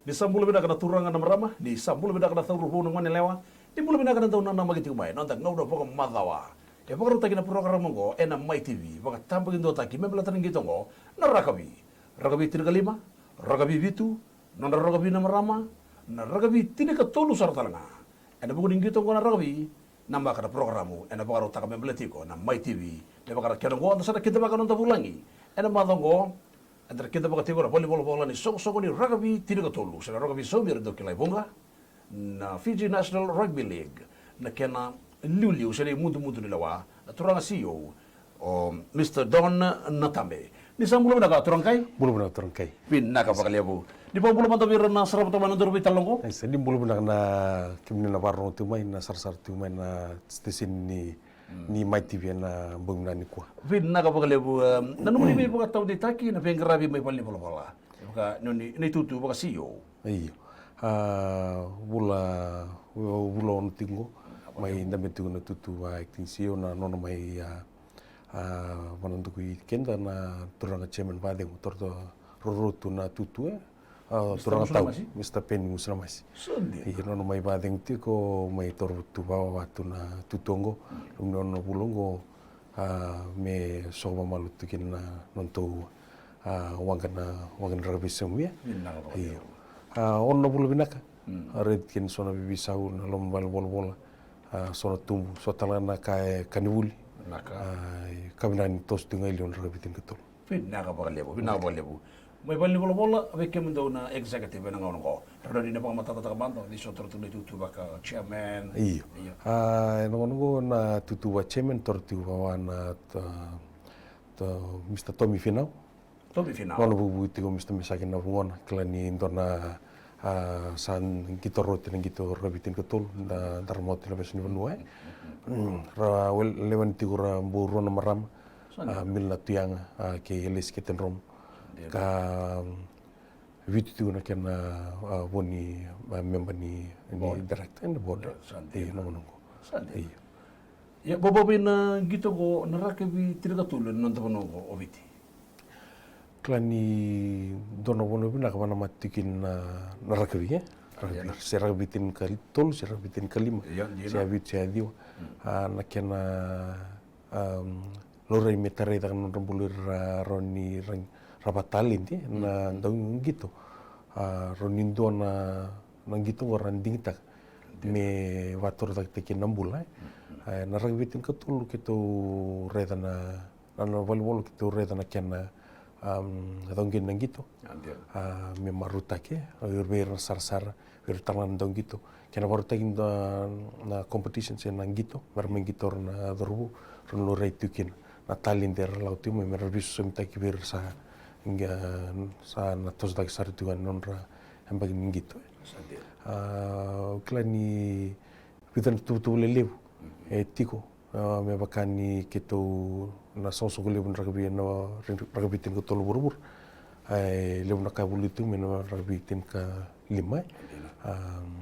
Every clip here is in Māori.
Di sambul bina kana turangan na marama, di sambul bina kana tauru hunang manelewa, di bulu bina kana tauna na magiti umay, nonta ngauda pokok madawa. E pokok ruta kina program ngo, na Mai TV, pokok tampagin do taki, membela taring gitu ngo, na rakabi. Rakabi tiga lima, rakabi bitu, nonda rakabi na marama, na rakabi tiga tolu sartalanga. Ena pokok gitu ngo na rakabi, nambah kada programu, ena pokok ruta kami membela tiko, na Mai TV, dia pokok kena ngo, anta sana kita pokok nonta pulangi, ena madongo, antara kita pakai tiga volley bola ni sok ni rugby tidak ketolu. Saya rugby somir do kilai bunga na Fiji National Rugby League na kena liu saya mutu ni lawa. Turang CEO Mr. Don Natambe. Ni sambulu na ka turang kai? Bulu na turang kai. Pin na ka pakaliabu. Di pa bulu mata bir na sarap to manundur bitalongo? Ay sa di bulu na kimni na barno tumay na sarsar tumay na station ni Mai TV na bung nani kwa. Vin na kapag lebu nanu ni may mga tao ditaki na pengrabi may pali pala. Baka nuni ni tutu baka CEO. Iyo. Bula on tingo mai ndame tingo na tutu acting CEO na nono mai manandu kui kenda na turanga chairman vade motor to rorotu na tutu turanga tau Mr. Penny Musramasi. Iya nono mai vade tiko mai tor tu bawa watu na tutongo nono bulongo me soba malu tukin na nonto wangan rabisem ya. Iya. Ono bulu binaka. Red kin sona bibisau na lombal bola sona tumbu sotala na kai kanibuli. Kabinan tos tungai lion rabitin ketul. Pinaka lebu. May bali bola abe kemendo na executive na ngono ko. Pero di na pa matata banto di so tortu ni tutu baka chairman. Iyo. Ngono na tutu wa chairman tortu wa na Mr. Tommy Finau. Ngono bu tigo Mr. Misakin na ngona klani indona san kita roti nang kita rabitin ketul da darmot na besni benua ra lewan tigura buru na maram milna tiang ke elis keten rom ka vitu na kena boni member ni director and board di nongo ya bobo na gitu ko narakabi tirgatulun non tapono ko obiti klani dono bono bina ka mana matikin narakabi ya serang bitin kali tol serang bitin kalima saya bit saya diwa na kena lore metare tak non rambulur roni rabatalin ti na dong gitu ronindo na nang gitu orang dingtak me wator tak tekin nambula na ragbitin ketul gitu redana na volleyball gitu redana kena dongin nang gitu me maruta ke ber sar ber talan dong gitu kena baru takin na competition sen nang gitu bermain gitu na dorbu ron lo reitukin na talin der lauti me merbis semta ki ber sa hingga sa na tos dak sar tuan nonra hambag gitu klani bitan tu lelev etiko me bakani gitu na soso ko lebun rugby no rugby tin ko tolo burbur ai lebun ka bulitu me no rugby tin ka lima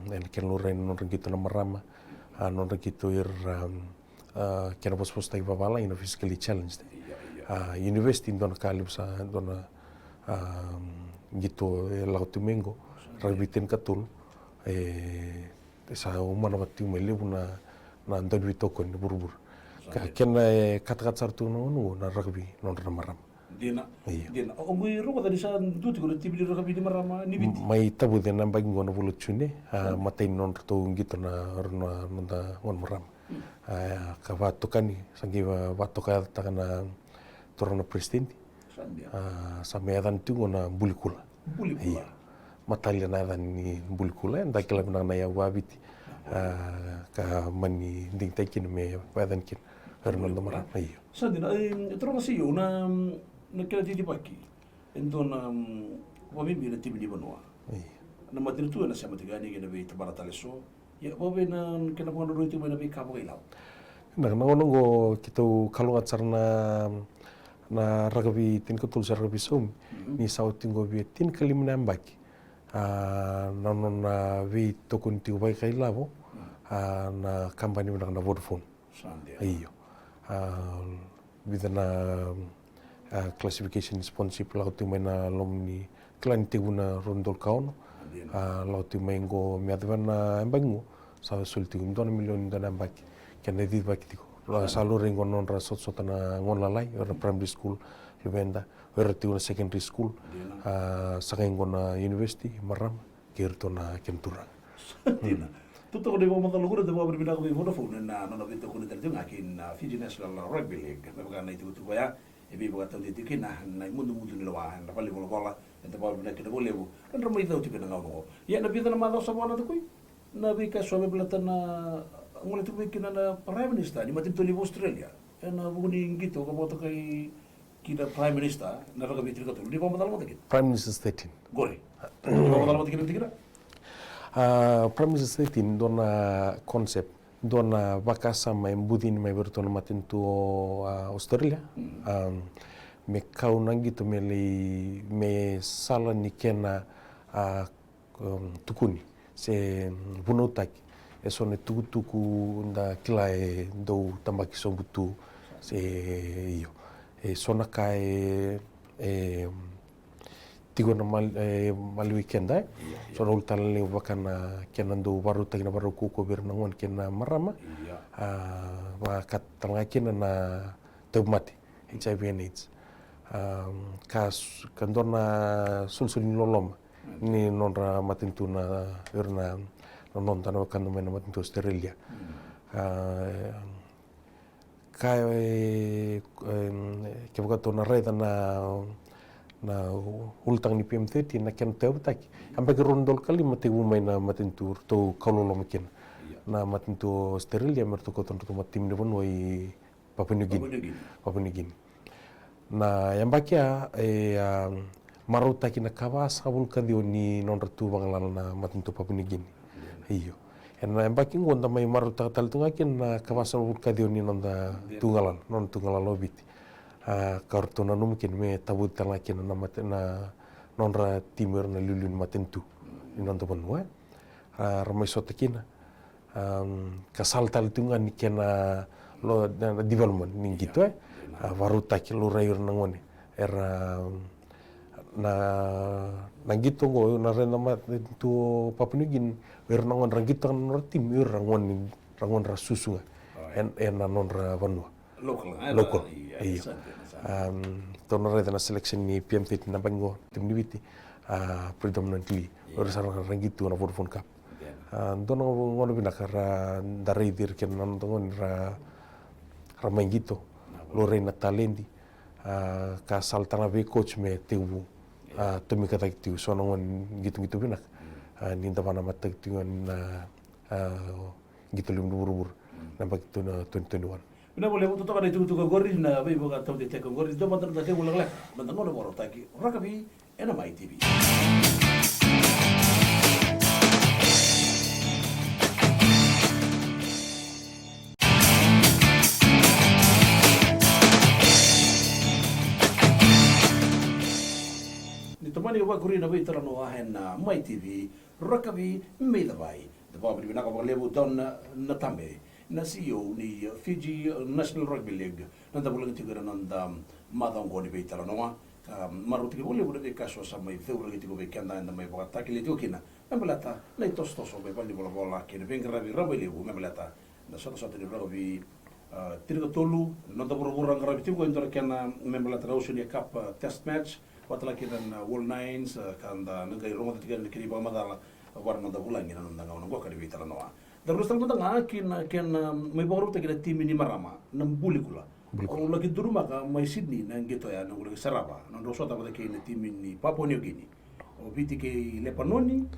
en ken lo ren non gitu na marama non gitu kena pos tai babala in physically challenged university don kalib sa don gitu lautu mengo rugby tin ka tul sa umana batu me lebun na ndon bitoko ni burbur kena kata-kata sartu no na rugby non maram dina ongui ro tadi sa duti ko tibi rugby di marama ni biti mai tabu de namba ngono bulu chune matai non to gitu na nonda ngon maram ka watu kani sangi watu ka takana torona presidente sa medan tu ngona bulikula matalya na dan ni bulikula nda kila na ya wabiti ka mani ding takin me wadan kin Hernando Maran ayo. Sandina torong CEO na nakila titipaki endo na wabimbi na tibi di banua. Na matritu na sa matigani kina be tabarataleso. Ya bobe na kina po na ruti mo na be kapo ilaw. Nangonongo kito kalungat sar na rugby tin ko tul sa rugby sum ni sautin go be tin kalim na mbaki. Nanon na we tokun ti bay kay labo na company mo na Vodafone. Ayo. With classification sponsorship lau tu mena lom ni klan tiguna rondol kaon lau tu maingo me advana embangu sa sulti dona milion dana mbaki kena di baki tiko la salu ringo non ra sot sotana ngon lalai ora primary school lubenda ora tu secondary school sakengo na university maram kirto na kentura Tina. Tutto con i uomini dalla cura devo aver venuto con i Vodafone non avete con il anche in Fiji National Rugby League ma magari nei tutto qua e vi voglio dire che na mondo nilo wa na pali vola bola e te poi che volevo non mai dato che no ya na vida na ma dosa bona qui na vi ka so belata na ngole tu ki na prime minister ni matin to live Australia e na buni ngito ko boto kai kida prime minister na raga vitri ko to ni bomba dal mo de prime minister statin gore bomba dal mo de kira prime minister statin dona concept dona vakasa mai budin mai bertona matin tu Australia me kau nangi to me sala ni kena tukuni se bunotaki e sone tuku nda kila e do tambaki sobutu se io e sona kai tigo na mal weekend sona ultala le wakana kena do baru tagina baru kuko bernangon kena marama wa katanga kena na tebmati HIV and AIDS kandona sulsulin loloma ni nonra matintu na erna non tano kando mena matintu Australia ke buka na reda na ultang ni PM30 na ken teu taki ampe ke rondol kali mate umai na matintu to kaulolo makin na matintu Australia merto ko ton to matim de bonoi Papua New Guinea na yambakia maruta kina kawasa bulka dio ni non ratu bangalan na matinto Papua New Guinea iyo en yambaki ngonda mai maruta tal tunga kin na kawasa bulka dio ni non da tunggalan lobiti kartona numkin me tabut tala kin na matena non ra timur na lulun matintu ni non to bonwa ramai sotakina kasal tal tunga ni kena lo development ni gitu varuta ki lo rayur nangone era na gitu go na rena mat tu Papua New Guinea nangon rangito kan tim rangon ra susu en na non ra vanua local iyo to na rena selection ni PM30 na bango tim nibiti predominantly ora sarang rangito na Vodafone Cup dono ngono binakara dari dir ken nan ngon ra main gitu Lorena Talendi ka saltana be coach me tiu tumi kata tiu so ngon gitu binak ninda mana mata tiu na gitu lim buru nampak itu na 2021 Bina boleh untuk tak ada itu gori na bayi buka tahu dia tekong gori itu mantan tak ulang lek mantan ngono boro taki rakabi NMI TV. Ditemani wa gori na bayi terano ahen na MY TV rakabi medabai. Depa bina ka lebu don na tambe. Na CEO ni Fiji National Rugby League nanda bulan tiga nanda madang goni be tara noa maruti boleh boleh kaso sama itu lagi tiga be kanda nanda mai bakat takili itu kina membelata na itu stoso be bali bola bola kini bengker rugby league membelata na satu di rugby tiga tolu nanda buru-buru rugby tiga itu kena membelata Oceania Cup test match watala kina World Nines kanda negara Roma tiga negeri bawa madala warna nanda bulan kina nanda ngau nanggo kadi be tara noa Terus tang tang ken may baru kita tim ini marama nang buli kula. Kalau lagi di rumah ka may Sydney nang gitu ya nang lagi Saraba nang dosa tak pada kena tim ini Papua New Guinea. O biti ke Lebanoni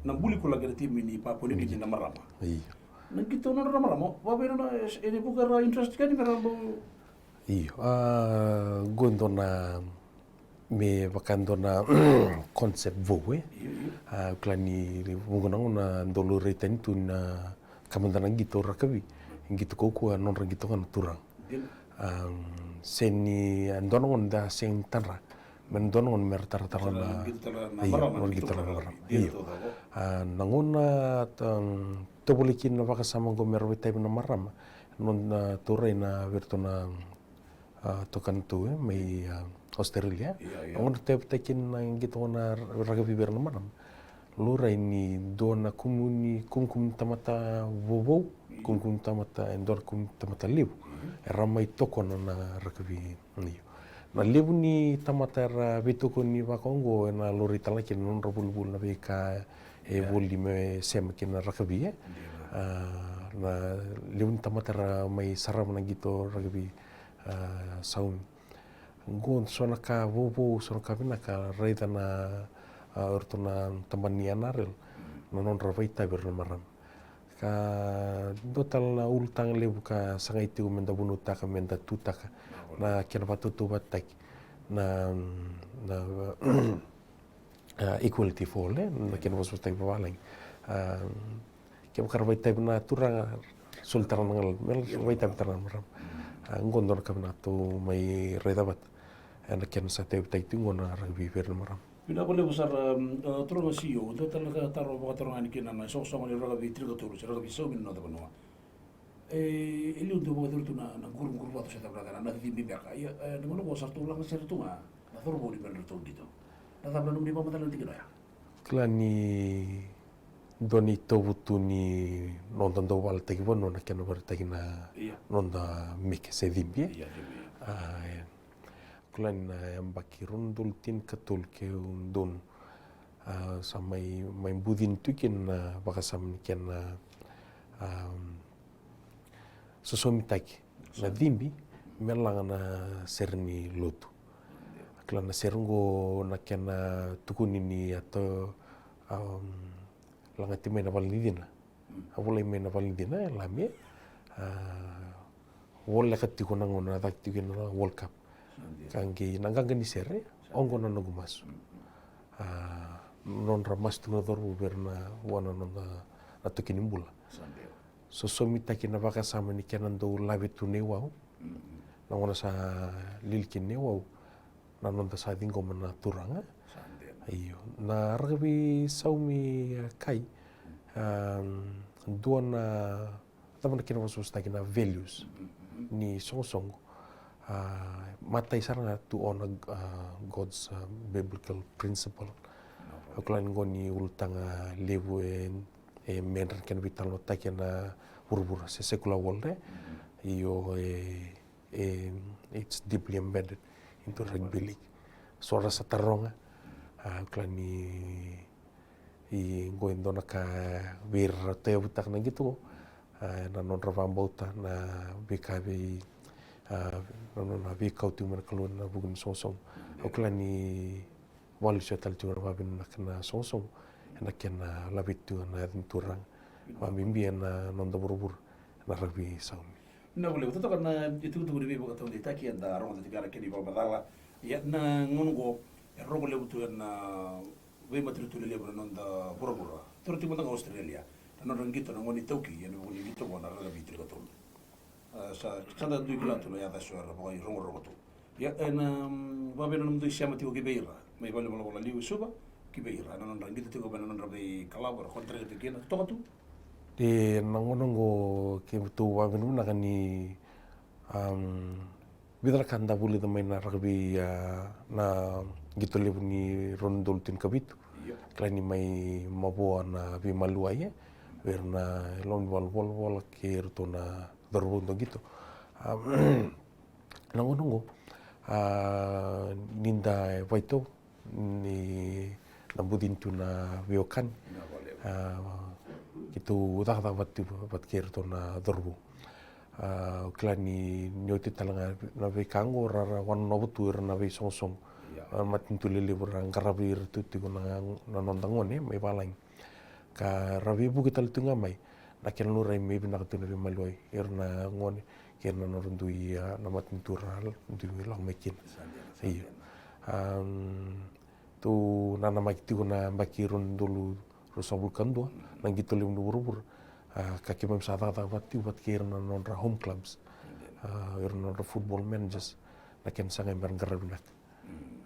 nang buli kula kena tim ini Papua New Guinea nang marama. Iya. Nang gitu nang marama. Bapak ini bukan interest kan marama. Iya. Gondona me bakandona konsep voe. Klani mungkin na dolo retain tu na kamandana gitu rakabi gitu koko non gitu kan turang seni andonongon da sen tanra mendonongon mertar tarana iya non gitu tarana iya nangona to bolikin na baka sama go merwe type na marama non turai na virtona to kan tu mai Australia ngon type takin gitu na rakabi berna maram lura ini dona kumuni kumkum tamata vovou kumkum tamata endor kum tamata levu ramai toko na rakavi niu na levu ni tamata ra vetoko ni vakongo na lori talaki non robulbul na veka e voli me sem kina rakavi na levu ni tamata ra mai saram na gitu rakavi saum ngon sona ka vovou sona ka vina ka raida na ortona tambani anarel non ravai tabir na maram ka dotal na ultang lebu ka sangai tiu menda bunu taka menda tutaka na kena patutu batak na equality for le na kena was tai bawalang kena karvai tab na turang sultar ngal mel vai tab taran maram ngon don kamna tu mai redabat na kena sa tab tai tu ngona ragbi ver maram Pina boleh besar turun CEO itu talaga taruh bakat turun ani kena na sosok ni raga vitri ka turun raga bisa min nota banua ili untuk bakat turun na guru batu saya berada na di bibaka ya dengan lo besar tulang besar tu na turun boleh berlalu gitu na tabla num di bawah mata nanti kena ya klani doni tobutu ni nonton do wal tagi bon na kena ber tagi na nonda mik se dimbie kulan yang baki rundul tin katul ke undun samai main budin tukin baka sam ken sosomi taki na dimbi melang na serni lotu kulan na serungo na ken tukuni ni atau langa timena validina awolai mena validina lamie wolle katikuna ngona taktikina World Cup kangi nangang ni sere ongo na nagumas non ramas tu ngador berna wana non na tukinimbula so somita kina baka sama ni kenan do labe tu newau na ngona sa lilkin newau na non ta sa dingo mana turanga iyo na ragabi saumi kai duana taman kina wasus ta kina values ni song matai saranga to honor God's biblical principle. Akulan ngoni ultang levu menran ken vital no takena burbura se secular world iyo it's deeply embedded into rugby league. Sora sataronga akulan i ngoindo na ka vir te butak na gitu na non ravambauta na bikabi na vi kautu mana kalun na bugun sosong oklani walu setal tu na bin na sosong na ken labitu na turang wa mimbi na nonda burubur na rugby saumi na boleh betul karena itu tu boleh buat tahu kita kian dah orang tu kalau kini bawa badala ya na ngongo ero boleh betul na we matri tu lele nonda burubur terus tiba tengah Australia na orang gitu na ngoni tauki ya ngoni gitu na rugby tu betul sa cada dui kilato ya da suara pokoknya rongo tu ya na babe non tu siama tio kibeira mai vale bola liu suba kibeira non rangito tio bana non rabe kalabor kontra tu kena to tu de nangonongo ke tu babe non nakani bidra kanda buli da main rugby na gitu lebu ni rondol tin kabitu klani mai maboa na bi maluaye verna lon wal ke rutona dorbondo gitu nangonongo ninda vaito ni nambudin tu na viokan gitu dah bat ker to na dorbo klani nyoti talanga na ve kango rara wan nobutu na ve songsong matin tu lele burang karabir tu tu na nondangone mai balang ka ravi bu kital tu ngamai na ken lurai me bina tu na maloi erna ngone ken na norundui na matin tural du lang mekin iyo tu nana makti na bakirun dulu rusabul kandua nang gitu lim burubur kaki mem sata bati buat kirna non home clubs erna football managers na ken sangai bergerak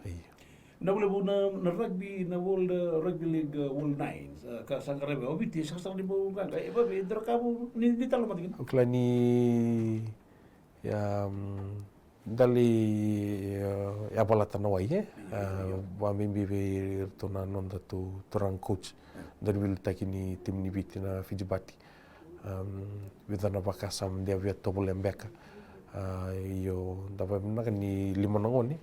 iyo na boleh bu na rugby na world rugby league world nines ka sangkare be obiti saksa ni bu kan e ba be dra ka bu ni talo matikin klani ya dali yapalata na wai wa mimbi ve tona nonda tu torang coach dari wil takini tim ni biti na Fijibati vidana bakasam dia via tobol embeka iyo dapat nak ni lima nangoni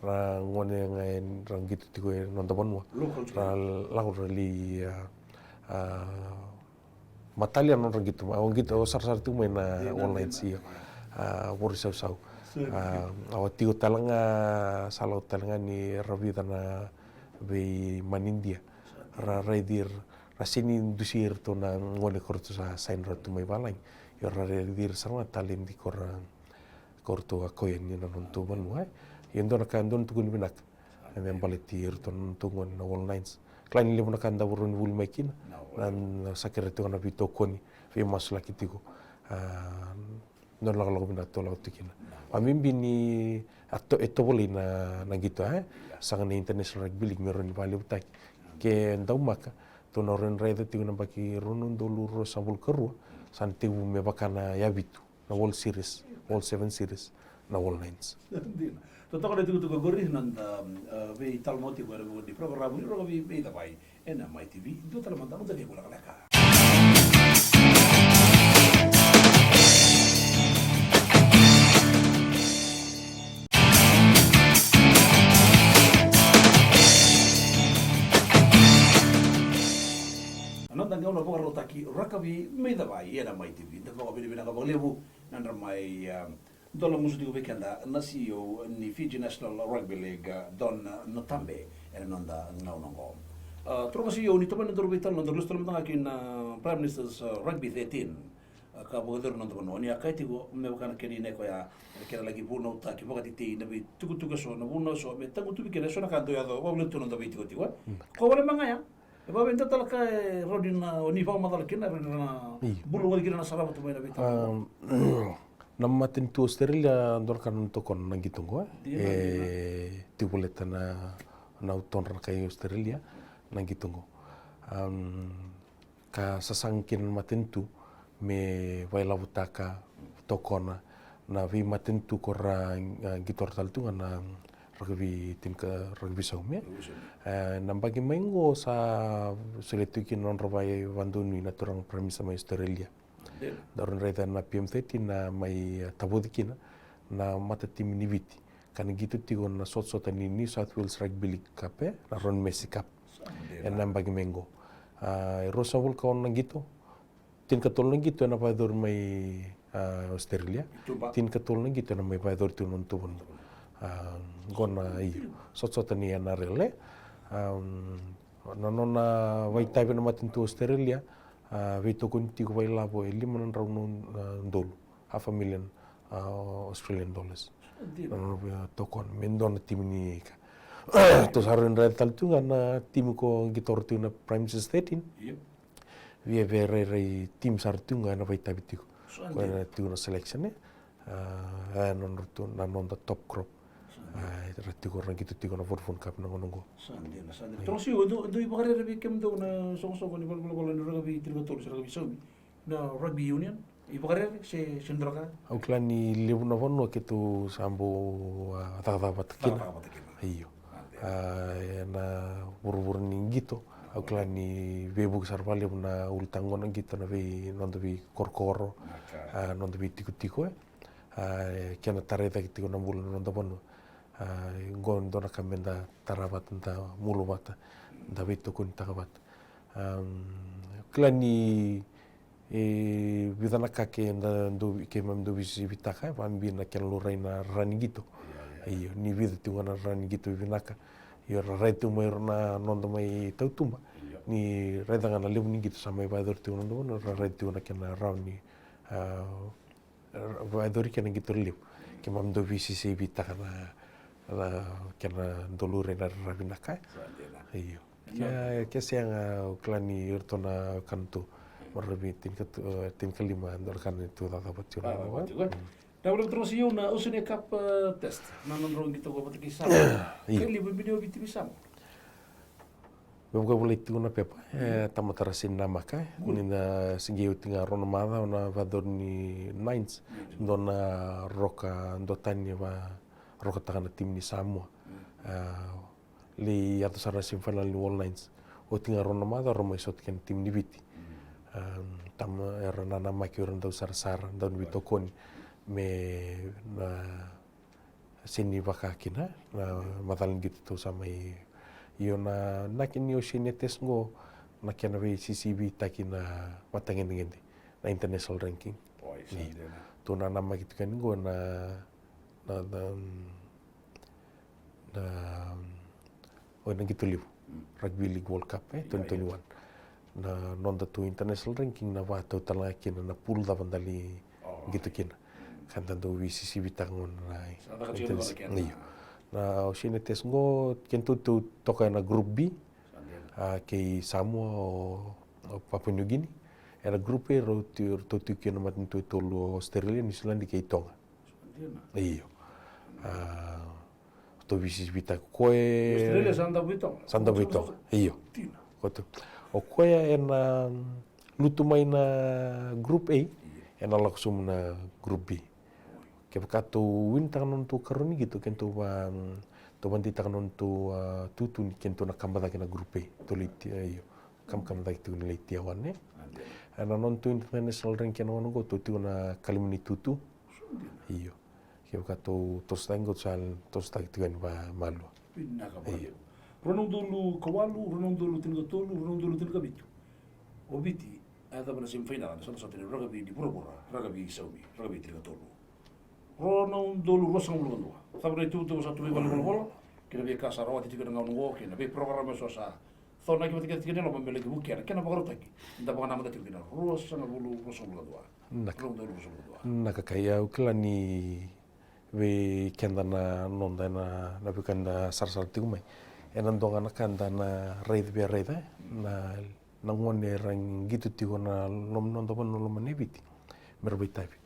ra ngone ngai rang gitu tigo nonda bonwa ra lagu rali matalia non rang gitu mau gitu sar tu main online sih wor sau awat tigo talanga salau talanga ni ravida na be manindia ra raidir rasini dusir to na ngone korto sa sain ratu mai balai yo ra raidir sama talin di korto akoyen ni non to ban wai yendo na kan don tugun binak en baletir ton tungon na online klain le bona kan da burun wul makin nan sakreto na bito koni fi masla kitigo non la lo bina to la tikina amimbi ni atto etto bolina na gitu sangan international rugby league meron bali utak ke ndau maka to no ren rede tigo na baki runun dolu ro sabul keru santi me bakana yabitu na World Series World 7 Series na World Nines to kalau itu gori nanda be tal moti gua di program ini roga be tapai ena mai TV itu tal mantap untuk dia gula kalaka nanda ngau na program taki rakabi me tapai ena mai TV itu kau bini ka lebu nanda mai Dolo musu di weekenda na CEO ni Fiji National Rugby League Don Natambe ena nonda ngau nongo. Troka CEO ni toman ndoro vital nonda lustra mtanga kin Prime Minister's Rugby 13 ka boder nonda bono ni akaiti go me bakana keni ne ko ya kera lagi buno ta ki bokati ti na bi tuku so na buno so me tangu tu kena so na kanto ya do wa bulu nonda bi tiko tiwa. Ko wala manga ya. E ba benta tal ka rodin ni fa madal kena na bulu wal kena na saraba tu me na vital. Nama tentu Australia dorkan tokon nang gitu gua tibuleta na uton rakai Australia nang gitu gua ka sasangkin matentu me waila butaka tokona na vi matentu kora gitor taltu na rugby tim ke rugby saumia nambagi mengo sa suletukin non robai vanduni na turang premisa mai Australia daron reda na PM13 na mai tabodikina na mata tim ni viti kan gitu tigo na sot-sotan ni New South Wales Rugby League Cup na Ron Messi Cup en bagi mengo rosa wul kaon na gitu tin katol na gitu na paidor mai Australia tin katol na gitu na mai paidor tu non tubon gona i sot-sotan ni na rele na vai tabe na matin tu Australia Vito kunti ko baila po 5 raund dolo $500,000 Australian dollars. Tokon mendon tim ni ka. To saron red taltu na tim ko gitor tu na Prime Minister 13. Via very tim sartu na baita bitiko. Ko na tu na selection non tu na non the top crop. Rati ko rang gitu tigo na Vodafone Cup na ngongo. Sandi. Terus yo do ibare rebi kem do na song ni bol na rugby trigotor sa rugby saumi na rugby union ibare se sendroka. Auklan ni lebu na vono ketu sambo ataka kina. Iyo. Na buru ni gitu. Auklan ni bebu sarvale na ultangon gitu na be non bi korkoro. Non bi tiko. Kiana tareta gitu na bulu non da bono. Gon dona kamenda tarabat nta mulu bata David to kun takabat klani bidana kake nda ndo ke mam do bisi bitaka pambi na ken lo reina rani gitu iyo ni vida tu na rani gitu binaka yo retu mai na nondo mai tautumba ni reda ngana lebu ni gitu samai bador tu nondo no retu na ken rauni bador ken gitu lebu ke mam do bisi se bitaka na kena dolure na rabinaka iyo ke siang klani irtona kantu marabi tim kelima dorkan itu dapat cura Dapat terus yo na Oceania Cup test na nonron gitu ko patiki sa kali video biti bisa Wewe boleh tigo na pepa, tamatara sin na maka, nina singi utinga rona mada ona vador ni Nines, dona roka ndotani wa roka takana tim ni Samoa. Li ato sara sin final ni All Nines, utinga rona mada roma isot ken tim ni Viti. Tam era nana maki orang dau sara dau ni Vitokoni me na sini wakakina na madalin gitu tu sama iyo na nakin yo sinetes ngo nakin na CCB taki na matangin ngindi na international ranking. Tu na nama gitu kan ngo na gitu liu Rugby League World Cup 2021. Na nonda tu international ranking na wata utala kina na pool da bandali gitu kina. Kan tanto CCB tangon na na sinetes ngo kento tu toka na group B kay Samoa o Papua New Guinea era grupo ro tu kina matin tu tolo Australia New Zealand kay Tonga iyo to visis vita koe Australia Santa Vito iyo koto o koe ena lutu mai na group A ena laksum na group B kaya kato win tangan tu karuni gitu kento ba to banti tangan tu tutu ni kento na kamba na grupe to liti iyo kam tu ni liti awane ana non tu international ranking ono go tu na kalimuni tutu iyo kaya kato to stango sal to stag tuan ba malu iyo ronong dulu kawalu ronong dulu tinga tolu ronong dulu tinga bitu obiti ada bana sim final sa sa tinga rugby di pura-pura rugby saumi rugby tinga tolu ronong dulu rosang bulu sabre tu satu level bola kena be kasa rawat tiga dengan ngo kena be program so sa so na kita tiga lo membeli bukian kena baru tagi nda bana nama tiga rosang bulu ronong dulu rosang bulu nakakaya uklani we kenda na nonda na bukanda sar tigumai enan donga na kanda na raid be raid na ngone rang gitu tigo na lom nonda bon lom nebiti merbitai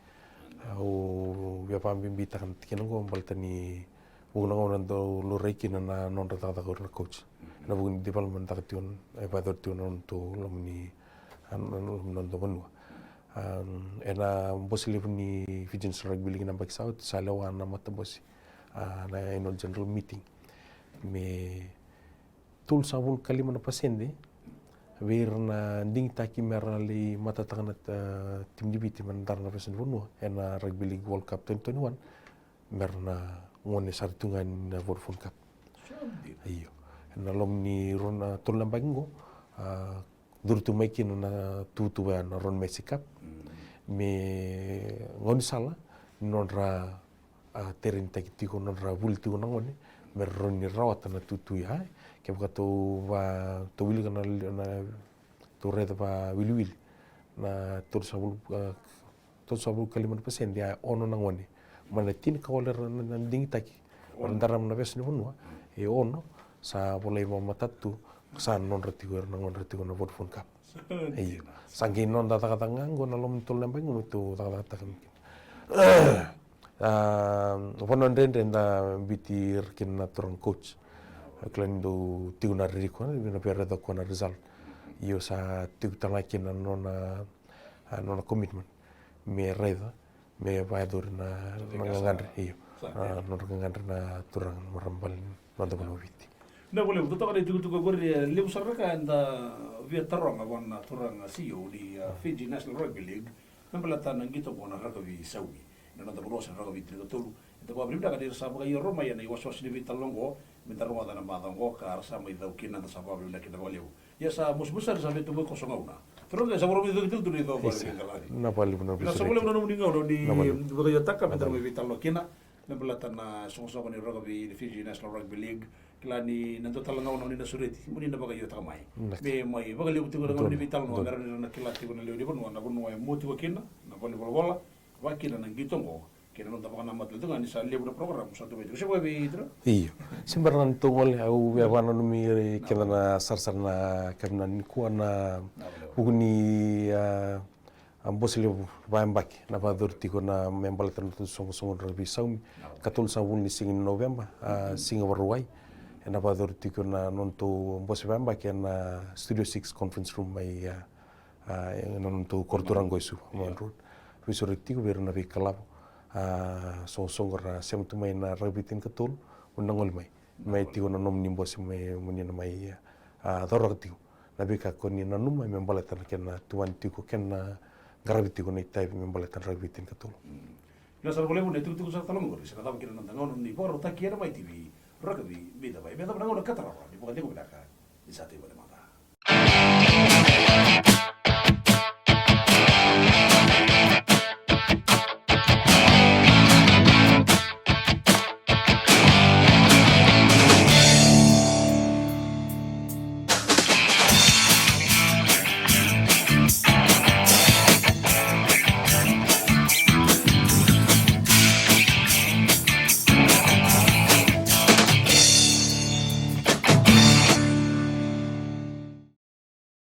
au ya pambimita kan kinango baltani ugunang do lureki na non rata ko coach na bugun development taktion ba dortion on to lomni non do bonwa ena bosili ni Fijian Rugby League na South salawa na matabosi na annual general meeting me tul sabul kalima na pasende wir na ding taki merali matatangan at tim dibiti mandar na pesen bunwa ena Rugby League World Cup 2021 merna ngone sartungan na World Cup iyo ena lom ni ron tul na bagingo durtu maikin na tutu na ron Messi Cup me ngone sala nonra terin taki tiko nonra bulti ngone merron ni rawat na tutu ya kaya to va to wili kana na to red va wili na to sabul kaliman pesen dia ono nangone mana tin ka oler na ding taki daram na bes ni bunwa e ono sa boleh mamatatu sa non retigo na Vodafone Cup iya sangin non data kata nganggo na lom tol nambang itu data kan vonon den da bitir kin na turun coach klendo tiu na riko na pera da kona result io sa tiu talakin na nona commitment me reda me vaidor na ngandre io nona ngandre na turang marambal nonda bono viti na boleh betul tak ada tu gori leu saraka anda via tarong abon na turang CEO di Fiji National Rugby League membelatan gitu bona rugby sawi na nonda bono sa rugby tu tolu itu gua beri dah kadir sabu kayu Roma ya na iwas di vitalongo minta rumah tanah matango kar sama itu kina na sabu beri dah kita boleh ya sa musbusar sa itu gua kosong auna terus ya sabu itu tu ni itu boleh na bali benar bisa boleh benar meninggal di beri takkan minta rumah vitalongo kina membelatan na song-song ni rugby di Fiji National Rugby League klani nanto talangau na nina sureti muni na bagay tamai be mai bagali uti ko ngoni vital no ngara na kilati ko na leodi bon na bon mo muti ko kina na boli bola wakina na gitongo kina no tapaka na matlo to ngani sa lebu na program sa to beto sebo be itra iyo simbaran tongol au ya wana no mi kina na sarsar na kamna ni ko na ugni ambosile bambaki na badurti ko na membalatan to song rugby saum katul sa wul ni sing November singa waruai ena pador tiko na nonto mbose bamba ke na Studio 6 conference room mai nonto korturango isu monrut visore tiko berna ri kalap songora semtu mai na rabitin katul unangol mai tiko na nom nimbose mai munina mai dorok tiko nabi ka koni na numa membalatan kena tuan tiko kena gravity ko na itai membalatan rabitin katul Nasar boleh pun itu sa talong ko sa katam kira nang tangon ni boro ta kira mai TV rakabi bida bai beda nang katra di bukan tiko belaka di sate